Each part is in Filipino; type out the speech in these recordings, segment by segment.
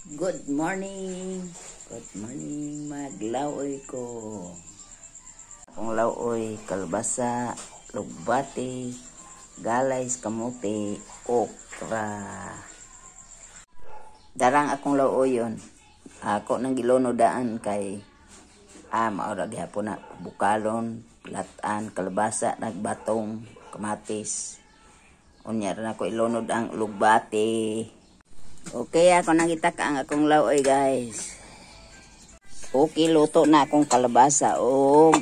Good morning. Good morning, maglaoy ko. Akong laoy, kalbasa, lugbati, galays, kamote, okra. Darang akong laoy yun. Ako nang gilonodaan kay maura gihapon na bukalon, latan, kalbasa, nagbatong, kamatis. Unya rin ako ilunod ang lugbati. Okay, ako nakita ka ang akong laoy, guys. Okay, luto na akong kalabasa o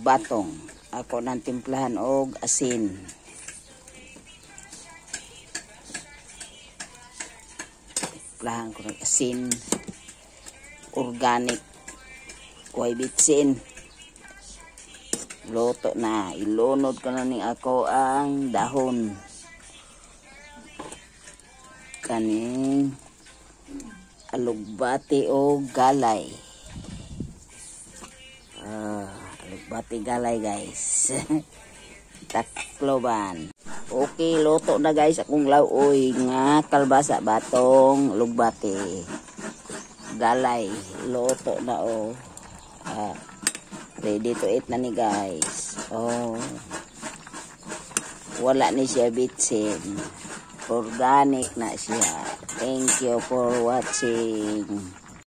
batong. Ako nang timplahan o asin. Timplahan ko ng asin. Organic. Kuhay bitsin. Luto na. Ilunod ko na ni ako ang dahon. Kaning alugbati o galay. Alugbati galay, guys. Takloban. Okay, luto na, guys, akong laoy nga kalbasa, batong, alugbati, galay. Luto na o. Ready to eat na ni, guys. Wala ni siya bitsin. Organic na siya. Thank you for watching.